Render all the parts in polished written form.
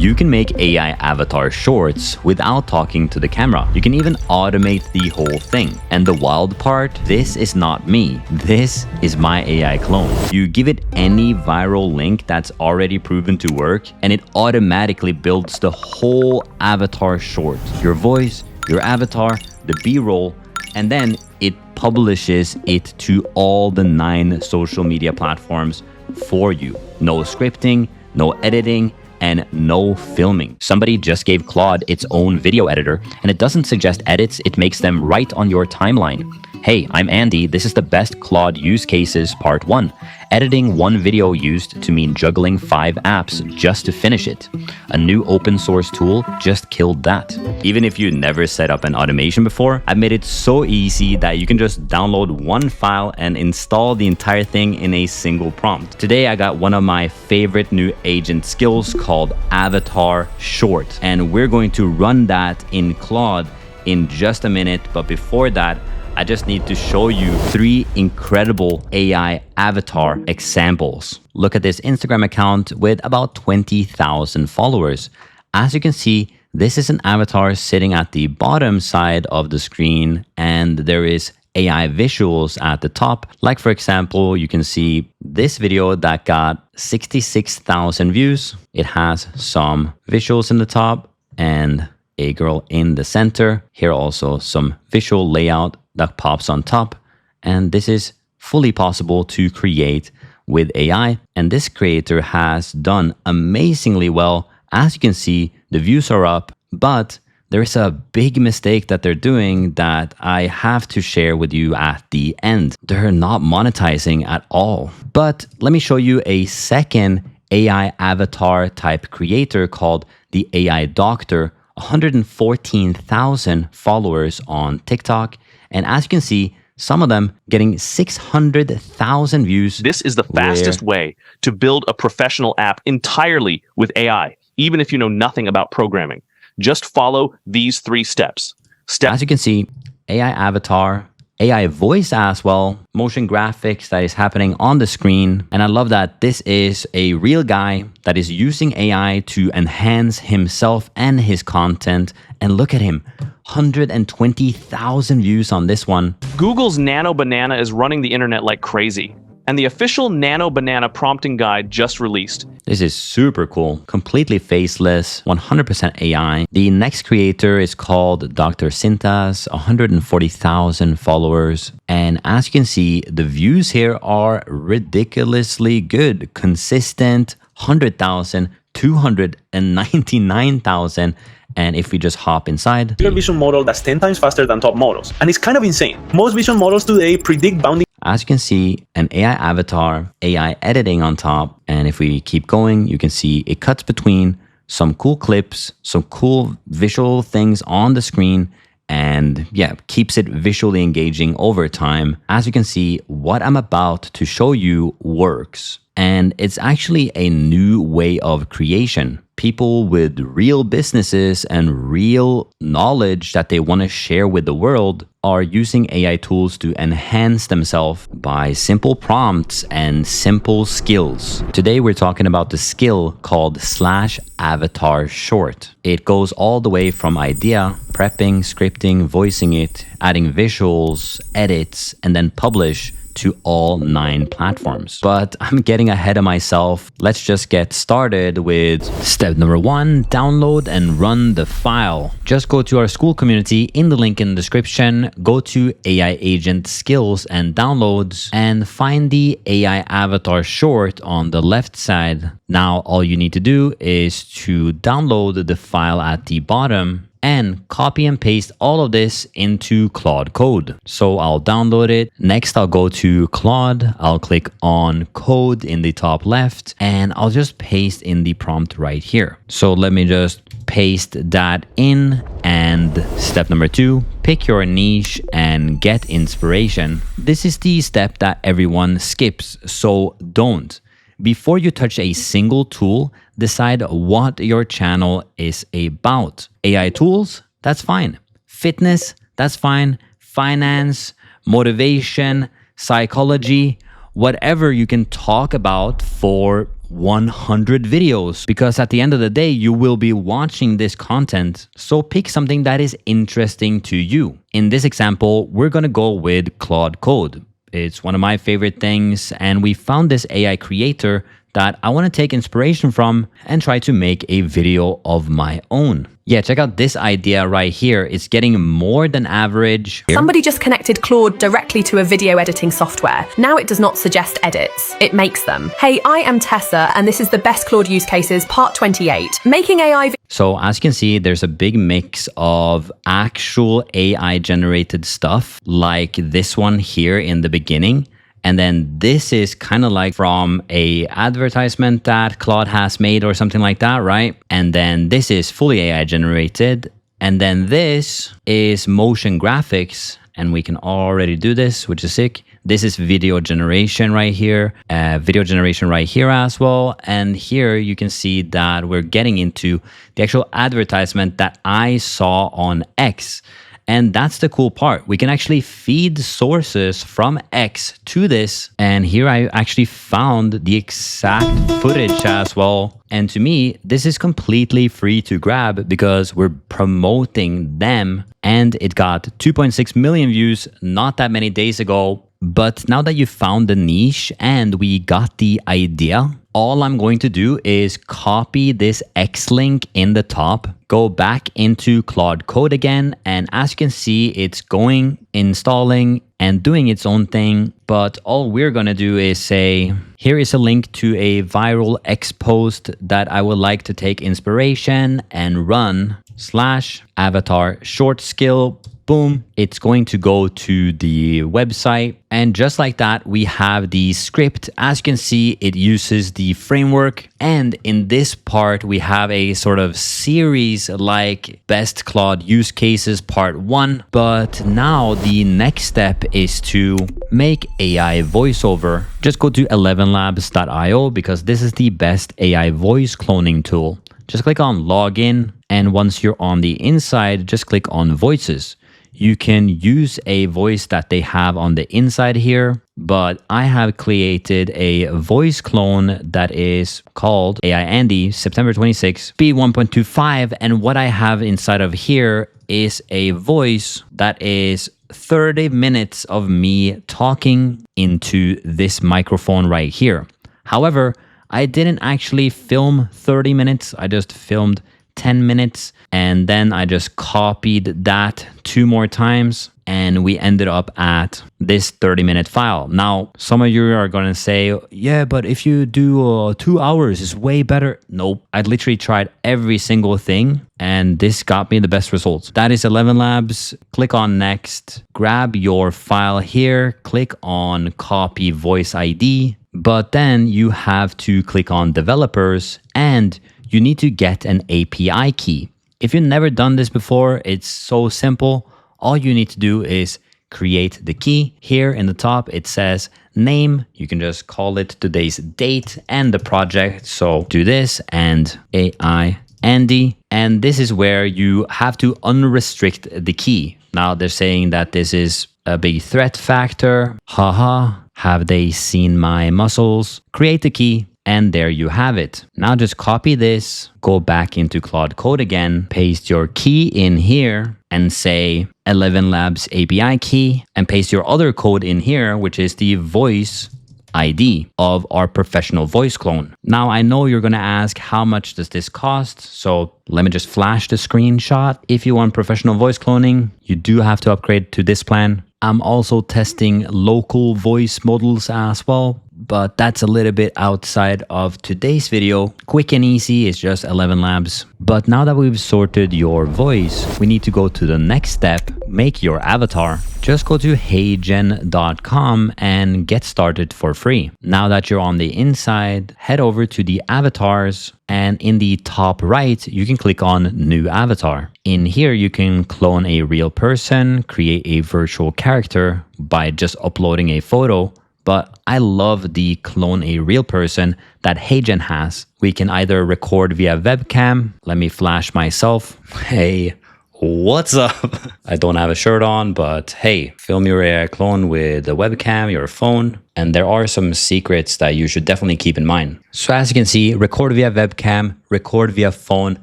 You can make AI avatar shorts without talking to the camera. You can even automate the whole thing. And the wild part, this is not me. This is my AI clone. You give it any viral link that's already proven to work, and it automatically builds the whole avatar short. Your voice, your avatar, the B-roll, and then it publishes it to all the 9 social media platforms for you. No scripting, no editing, and no filming. Somebody just gave Claude its own video editor, and it doesn't suggest edits, it makes them right on your timeline. Hey, I'm Andy, this is the best Claude use cases part 1. Editing one video used to mean juggling 5 apps just to finish it. A new open source tool just killed that. Even if you never set up an automation before, I've made it so easy that you can just download one file and install the entire thing in a single prompt. Today, I got one of my favorite new agent skills called Avatar Short, and we're going to run that in Claude in just a minute. But before that, I just need to show you 3 incredible AI avatar examples. Look at this Instagram account with about 20,000 followers. As you can see, this is an avatar sitting at the bottom side of the screen, and there is AI visuals at the top. Like for example, you can see this video that got 66,000 views. It has some visuals in the top and a girl in the center. Here also some visual layout that pops on top, and this is fully possible to create with AI, and this creator has done amazingly well. As you can see, the views are up, but there is a big mistake that they're doing that I have to share with you at the end. They're not monetizing at all. But let me show you a second AI avatar type creator called the AI Doctor, 114,000 followers on TikTok. And as you can see, some of them getting 600,000 views. This is the fastest way to build a professional app entirely with AI, even if you know nothing about programming. Just follow these 3 steps. As you can see, AI avatar, AI voice as well, motion graphics that is happening on the screen. And I love that this is a real guy that is using AI to enhance himself and his content. And look at him, 120,000 views on this one. Google's Nano Banana is running the internet like crazy, and the official Nano Banana prompting guide just released. This is super cool, completely faceless, 100% AI. The next creator is called Dr. Sintas, 140,000 followers. And as you can see, the views here are ridiculously good, consistent, 100,000, 299,000. And if we just hop inside, vision model that's 10 times faster than top models. And it's kind of insane. Most vision models today predict bounding. As you can see, an AI avatar, AI editing on top. And if we keep going, you can see it cuts between some cool clips, some cool visual things on the screen, and yeah, keeps it visually engaging over time. As you can see, what I'm about to show you works. And it's actually a new way of creation. People with real businesses and real knowledge that they want to share with the world are using AI tools to enhance themselves by simple prompts and simple skills. Today, we're talking about the skill called /avatar short. It goes all the way from idea, prepping, scripting, voicing it, adding visuals, edits, and then publish to all 9 platforms. But I'm getting ahead of myself. Let's just get started with step number 1, download and run the file. Just go to our school community in the link in the description, go to AI agent skills and downloads, and find the AI avatar short on the left side. Now, all you need to do is to download the file at the bottom and copy and paste all of this into Claude Code. So I'll download it. Next, I'll go to Claude. I'll click on code in the top left, and I'll just paste in the prompt right here. So let me just paste that in. And step number 2, pick your niche and get inspiration. This is the step that everyone skips, so don't. Before you touch a single tool, decide what your channel is about. AI tools, that's fine. Fitness, that's fine. Finance, motivation, psychology, whatever you can talk about for 100 videos, because at the end of the day, you will be watching this content. So pick something that is interesting to you. In this example, we're going to go with Claude Code. It's one of my favorite things, and we found this AI creator that I want to take inspiration from and try to make a video of my own. Yeah, check out this idea right here. It's getting more than average. Somebody just connected Claude directly to a video editing software. Now it does not suggest edits, it makes them. Hey, I am Tessa, and this is the best Claude use cases, part 28. Making AI. So as you can see, there's a big mix of actual AI generated stuff, like this one here in the beginning. And then this is kind of like from a advertisement that Claude has made or something like that, right? And then this is fully AI generated. And then this is motion graphics. And we can already do this, which is sick. This is video generation right here, video generation right here as well. And here you can see that we're getting into the actual advertisement that I saw on X. And that's the cool part. We can actually feed sources from X to this. And here I actually found the exact footage as well. And to me, this is completely free to grab because we're promoting them. And it got 2.6 million views not that many days ago. But now that you found the niche and we got the idea, all I'm going to do is copy this X link in the top, go back into Claude Code again, and as you can see, it's going, installing, and doing its own thing. But all we're gonna do is say, here is a link to a viral X post that I would like to take inspiration and run /avatar short skill. Boom, it's going to go to the website. And just like that, we have the script. As you can see, it uses the framework. And in this part, we have a sort of series like Best Claude Use Cases Part 1. But now the next step is to make AI voiceover. Just go to ElevenLabs.io because this is the best AI voice cloning tool. Just click on Login. And once you're on the inside, just click on Voices. You can use a voice that they have on the inside here, but I have created a voice clone that is called AI Andy September 26, speed 1.25. And what I have inside of here is a voice that is 30 minutes of me talking into this microphone right here. However, I didn't actually film 30 minutes. I just filmed 10 minutes and then I just copied that 2 more times and we ended up at this 30-minute file. Now, some of you are going to say, yeah, but if you do 2 hours, it's way better. Nope. I literally tried every single thing and this got me the best results. That is ElevenLabs. Click on next, grab your file here, click on copy voice ID, but then you have to click on developers and you need to get an API key. If you've never done this before, it's so simple. All you need to do is create the key. Here in the top, it says name. You can just call it today's date and the project. So do this and AI Andy. And this is where you have to unrestrict the key. Now they're saying that this is a big threat factor. Haha, have they seen my muscles? Create the key. And there you have it. Now just copy this, go back into Claude Code again, paste your key in here and say ElevenLabs API key and paste your other code in here, which is the voice ID of our professional voice clone. Now I know you're going to ask, how much does this cost? So let me just flash the screenshot. If you want professional voice cloning, you do have to upgrade to this plan. I'm also testing local voice models as well, but that's a little bit outside of today's video. Quick and easy is just ElevenLabs. But now that we've sorted your voice, we need to go to the next step, make your avatar. Just go to HeyGen.com and get started for free. Now that you're on the inside, head over to the avatars and in the top right, you can click on new avatar. In here, you can clone a real person, create a virtual character by just uploading a photo. But I love the clone a real person that HeyGen has. We can either record via webcam. Let me flash myself. Hey, What's up? I don't have a shirt on, but hey, film your AI clone with a webcam, your phone, and there are some secrets that you should definitely keep in mind. So as you can see, record via webcam, record via phone,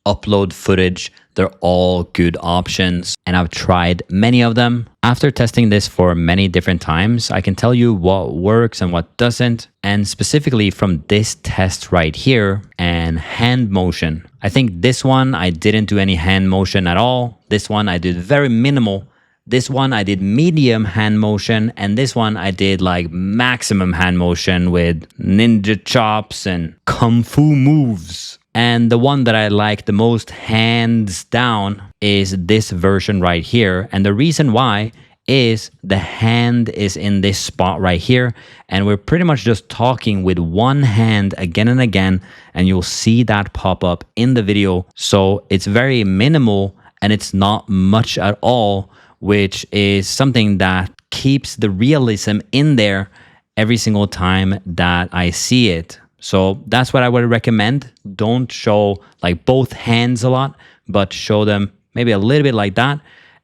upload footage. They're all good options, and I've tried many of them. After testing this for many different times, I can tell you what works and what doesn't. And specifically from this test right here and hand motion. I think this one, I didn't do any hand motion at all. This one, I did very minimal. This one, I did medium hand motion. And this one, I did like maximum hand motion with ninja chops and kung fu moves. And the one that I like the most, hands down, is this version right here. And the reason why is the hand is in this spot right here. And we're pretty much just talking with one hand again and again. And you'll see that pop up in the video. So it's very minimal and it's not much at all, which is something that keeps the realism in there every single time that I see it. So that's what I would recommend. Don't show like both hands a lot, but show them maybe a little bit like that,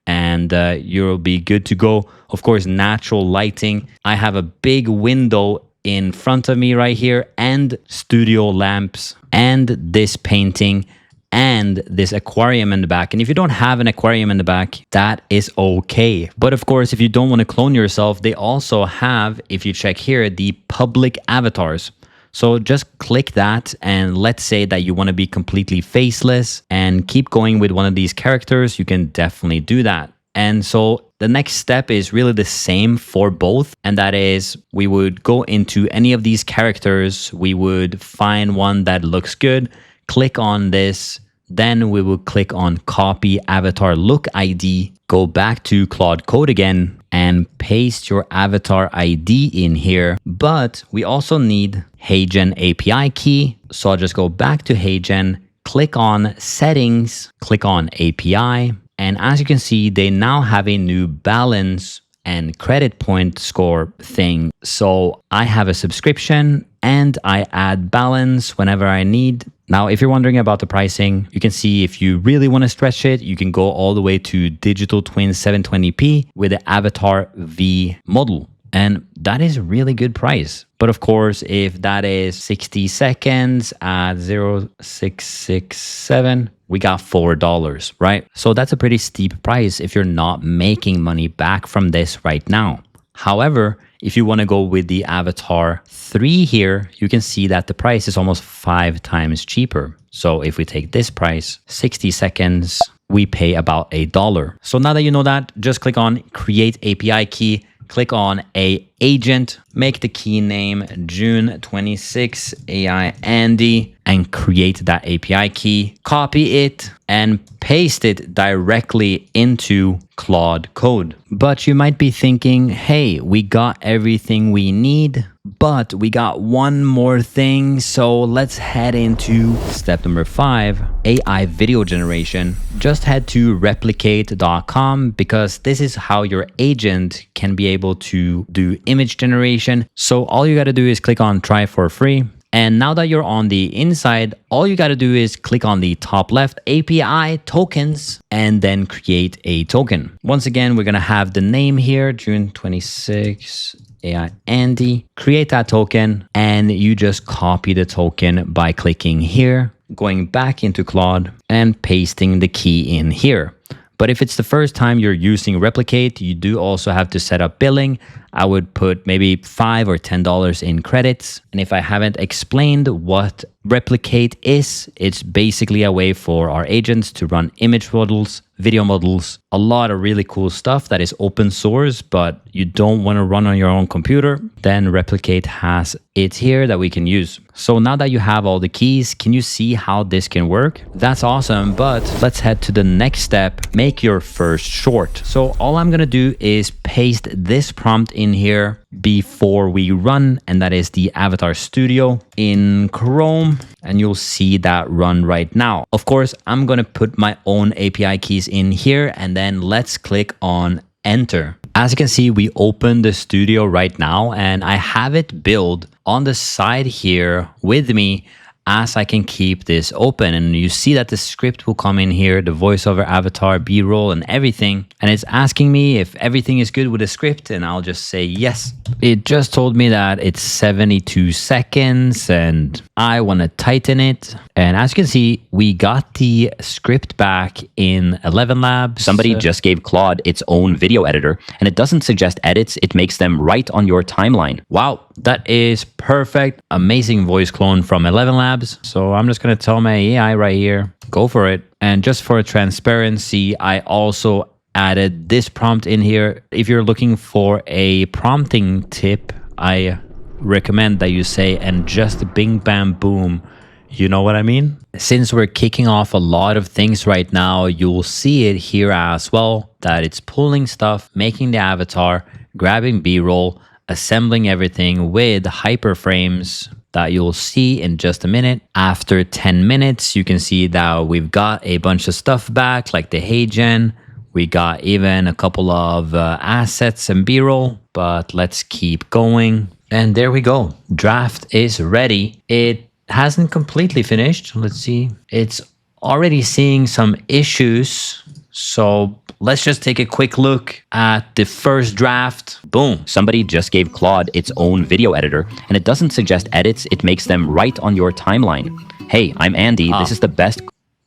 and you'll be good to go. Of course, natural lighting. I have a big window in front of me right here, and studio lamps, and this painting, and this aquarium in the back. And if you don't have an aquarium in the back, that is okay. But of course, if you don't want to clone yourself, they also have, if you check here, the public avatars. So just click that, and let's say that you want to be completely faceless and keep going with one of these characters, you can definitely do that. And so the next step is really the same for both. And that is, we would go into any of these characters, we would find one that looks good, click on this, then we will click on copy avatar look ID, go back to Claude Code again, and paste your avatar ID in here. But we also need HeyGen API key. So I'll just go back to HeyGen, click on settings, click on API. And as you can see, they now have a new balance and credit point score thing. So I have a subscription and I add balance whenever I need. Now, if you're wondering about the pricing, you can see if you really want to stretch it, you can go all the way to digital twin 720p with the Avatar V model. And that is a really good price. But of course, if that is 60 seconds at 0.667, we got $4, right? So that's a pretty steep price if you're not making money back from this right now. However, if you want to go with the Avatar 3 here, you can see that the price is almost 5 times cheaper. So if we take this price, 60 seconds, we pay about $1. So now that you know that, just click on Create API Key, click on a agent, make the key name June 26 AI Andy, and create that API key, copy it and paste it directly into Claude Code. But you might be thinking, hey, we got everything we need, but we got one more thing. So let's head into step number 5, AI video generation. Just head to replicate.com because this is how your agent can be able to do image generation. So all you got to do is click on try for free. And now that you're on the inside, all you got to do is click on the top left API tokens and then create a token. Once again, we're going to have the name here, June 26 AI Andy. Create that token and you just copy the token by clicking here, going back into Claude and pasting the key in here. But if it's the first time you're using Replicate, you do also have to set up billing. I would put maybe $5 or $10 in credits. And if I haven't explained what Replicate is, it's basically a way for our agents to run image models, video models, a lot of really cool stuff that is open source, but you don't want to run on your own computer, then Replicate has it here that we can use. So now that you have all the keys, can you see how this can work? That's awesome, but let's head to the next step, make your first short. So all I'm gonna do is paste this prompt in here before we run, and that is the Avatar Studio in Chrome, and you'll see that run right now. Of course, I'm gonna put my own API keys in here, and then let's click on enter. As you can see, we open the studio right now, and I have it built on the side here with me. as I can keep this open. And you see that the script will come in here, the voiceover avatar, B-roll and everything. And it's asking me if everything is good with the script, and I'll just say yes. It just told me that it's 72 seconds and I want to tighten it. And as you can see, we got the script back in ElevenLabs. Somebody just gave Claude its own video editor, and it doesn't suggest edits, it makes them right on your timeline. Wow, that is perfect. Amazing voice clone from ElevenLabs. So I'm just going to tell my AI right here, go for it. And just for transparency, I also added this prompt in here. If you're looking for a prompting tip, I recommend that you say, and just bing, bam, boom. You know what I mean? Since we're kicking off a lot of things right now, you'll see it here as well, that it's pulling stuff, making the avatar, grabbing B-roll, assembling everything with hyperframes that you'll see in just a minute. After 10 minutes, you can see that we've got a bunch of stuff back, like the HeyGen. We got even a couple of assets and B-roll, but let's keep going. And there we go. Draft is ready. It hasn't completely finished. Let's see. It's already seeing some issues. So let's just take a quick look at the first draft. Boom. Somebody just gave Claude its own video editor, and it doesn't suggest edits. It makes them right on your timeline. Hey, I'm Andy. This is the best.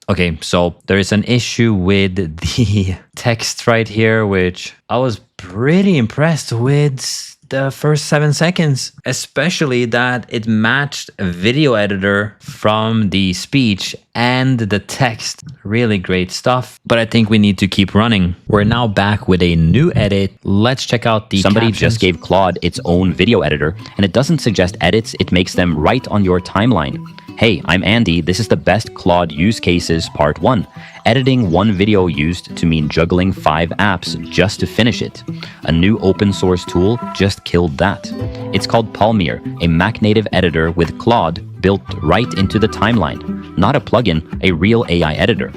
Okay, so there is an issue with the text right here, which I was pretty impressed with the first 7 seconds, especially that it matched a video editor from the speech and the text. Really great stuff, but I think we need to keep running. We're now back with a new edit. Let's check out the Somebody captions. just gave Claude its own video editor, and it doesn't suggest edits, it makes them right on your timeline. Hey, I'm Andy. This is the best Claude use cases part 1. Editing one video used to mean juggling 5 apps just to finish it. A new open source tool just killed that. It's called Palmyr, a Mac native editor with Claude built right into the timeline. Not a plugin, a real AI editor.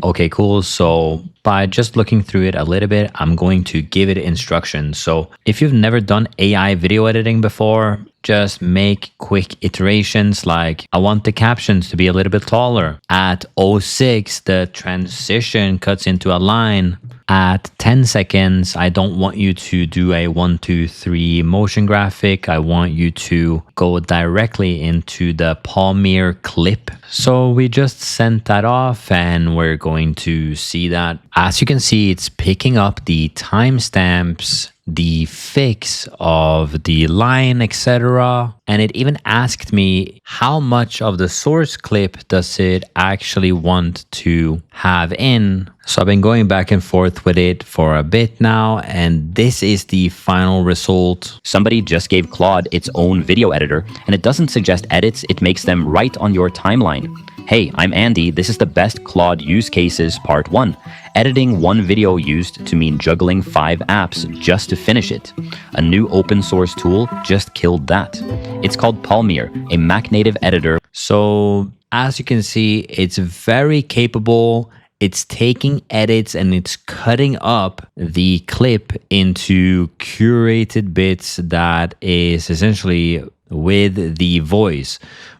Okay, cool. So by just looking through it a little bit, I'm going to give it instructions. So if you've never done AI video editing before, just make quick iterations like, I want the captions to be a little bit taller. At 06, the transition cuts into a line. At 10 seconds, I don't want you to do a 1, 2, 3 motion graphic. I want you to go directly into the Palmyr clip. So we just sent that off, and we're going to see that. As you can see, it's picking up the timestamps, the fix of the line, etc. And it even asked me how much of the source clip does it actually want to have in. So I've been going back and forth with it for a bit now, and this is the final result. Somebody just gave Claude its own video editor, and it doesn't suggest edits, it makes them right on your timeline. Hey, I'm Andy. This is the best Claude use cases part 1. Editing one video used to mean juggling 5 apps just to finish it. A new open source tool just killed that. It's called Palmyr, a Mac native editor. So as you can see, it's very capable. It's taking edits and it's cutting up the clip into curated bits that is essentially with the voice.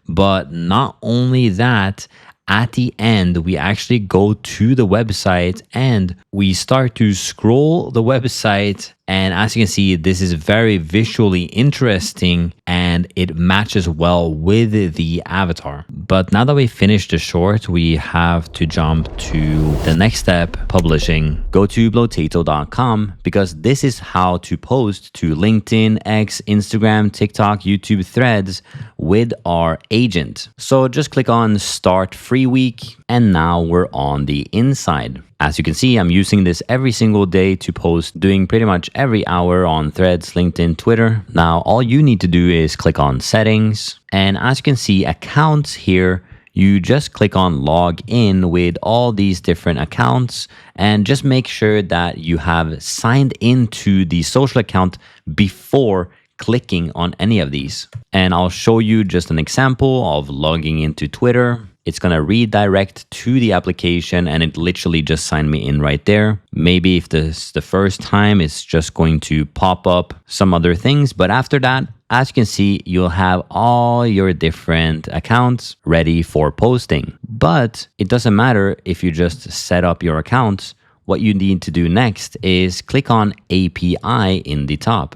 But not only that, at the end, we actually go to the website and we start to scroll the website. And as you can see, this is very visually interesting and it matches well with the avatar. But now that we finished the short, we have to jump to the next step, publishing. Go to Blotato.com because this is how to post to LinkedIn, X, Instagram, TikTok, YouTube threads with our agent. So just click on Start Free Week, and now we're on the inside. As you can see, I'm using this every single day to post, doing pretty much every hour on Threads, LinkedIn, Twitter. Now, all you need to do is click on Settings. And as you can see, Accounts here, you just click on Log In with all these different accounts and just make sure that you have signed into the social account before clicking on any of these. And I'll show you just an example of logging into Twitter. it's going to redirect to the application and it literally just signed me in right there. Maybe if this is the first time, it's just going to pop up some other things. But after that, as you can see, you'll have all your different accounts ready for posting. But it doesn't matter if you just set up your accounts. What you need to do next is click on API in the top.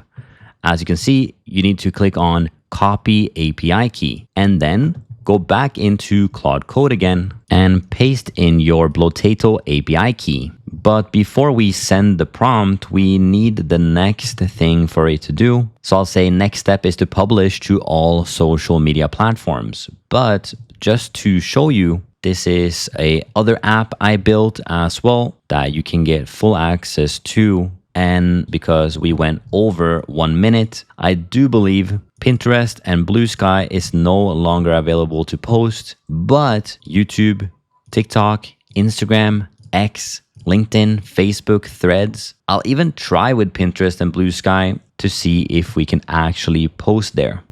As you can see, you need to click on copy API key and then go back into Claude Code again and paste in your Blotato API key. But before we send the prompt, we need the next thing for it to do. So I'll say next step is to publish to all social media platforms. But just to show you, this is a other app I built as well that you can get full access to. And because we went over 1 minute, I do believe Pinterest and Blue Sky is no longer available to post, but YouTube, TikTok, Instagram, X, LinkedIn, Facebook, Threads. I'll even try with Pinterest and Blue Sky to see if we can actually post there.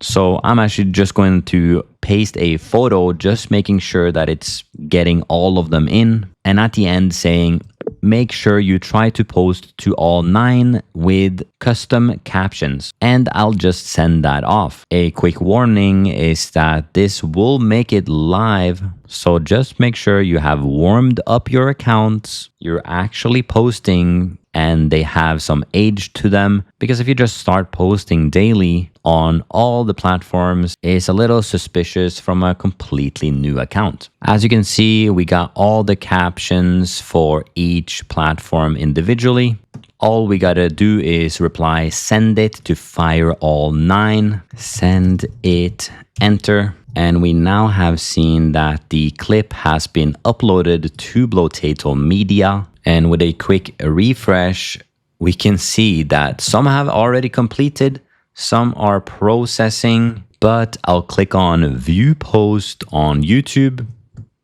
So I'm actually just going to paste a photo, just making sure that it's getting all of them in. And at the end saying, make sure you try to post to all 9 with custom captions. And I'll just send that off. A quick warning is that this will make it live. So just make sure you have warmed up your accounts. You're actually posting and they have some age to them. Because if you just start posting daily on all the platforms, it's a little suspicious from a completely new account. As you can see, we got all the captions for each platform individually. All we gotta do is reply, send it to fire all 9, send it, enter. And we now have seen that the clip has been uploaded to Blotato Media. And with a quick refresh, we can see that some have already completed, some are processing, but I'll click on view post on YouTube.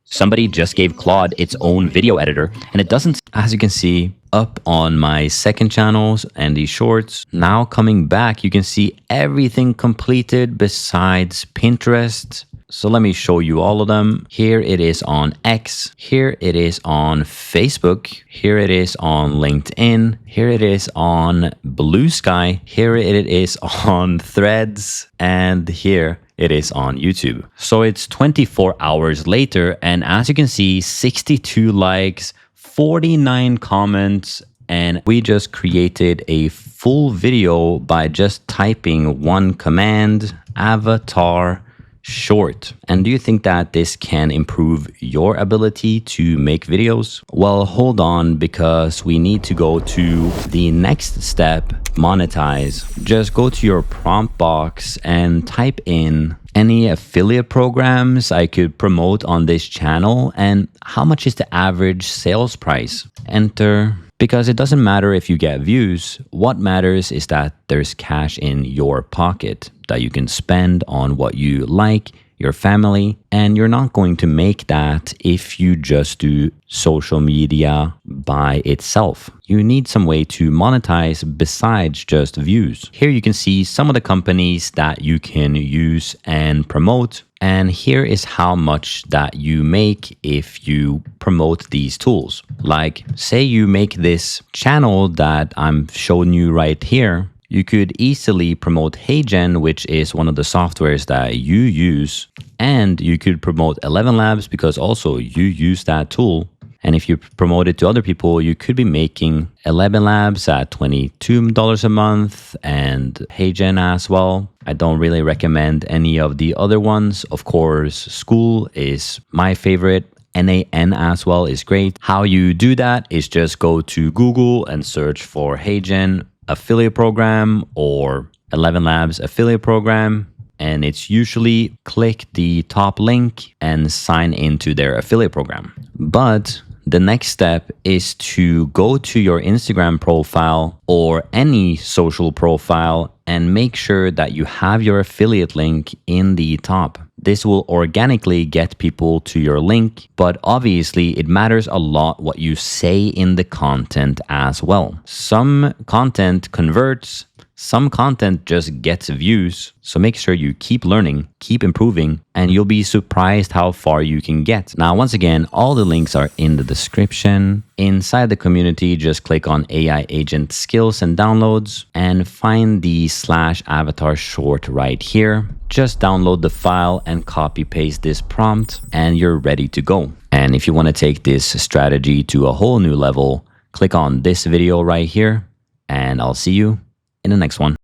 Somebody just gave Claude its own video editor, and it doesn't. As you can see, up on my second channels and the shorts. Now coming back, you can see everything completed besides Pinterest. So let me show you all of them. Here it is on X. Here it is on Facebook. Here it is on LinkedIn. Here it is on Blue Sky. Here it is on Threads. And here it is on YouTube. So it's 24 hours later. And as you can see, 62 likes, 49 comments. And we just created a full video by just typing one command, avatar short. And do you think that this can improve your ability to make videos? Well, hold on, because we need to go to the next step, monetize. Just go to your prompt box and type in any affiliate programs I could promote on this channel and how much is the average sales price. Enter. Because it doesn't matter if you get views, what matters is that there's cash in your pocket that you can spend on what you like, your family, and you're not going to make that if you just do social media by itself. You need some way to monetize besides just views. Here you can see some of the companies that you can use and promote. And here is how much that you make if you promote these tools. Like, say you make this channel that I'm showing you right here. You could easily promote HeyGen, which is one of the softwares that you use. And you could promote ElevenLabs because also you use that tool. And if you promote it to other people, you could be making ElevenLabs at $22 a month and HeyGen as well. I don't really recommend any of the other ones. Of course, School is my favorite. NAN as well is great. How you do that is just go to Google and search for HeyGen affiliate program or ElevenLabs affiliate program. And it's usually click the top link and sign into their affiliate program. But the next step is to go to your Instagram profile or any social profile and make sure that you have your affiliate link in the top. This will organically get people to your link, but obviously it matters a lot what you say in the content as well. Some content converts, Some content just gets views, so make sure you keep learning, keep improving, and you'll be surprised how far you can get. Now, once again, all the links are in the description. Inside the community, just click on AI Agent Skills and Downloads and find the /avatar short right here. Just download the file and copy paste this prompt and you're ready to go. And if you want to take this strategy to a whole new level, click on this video right here and I'll see you in the next one.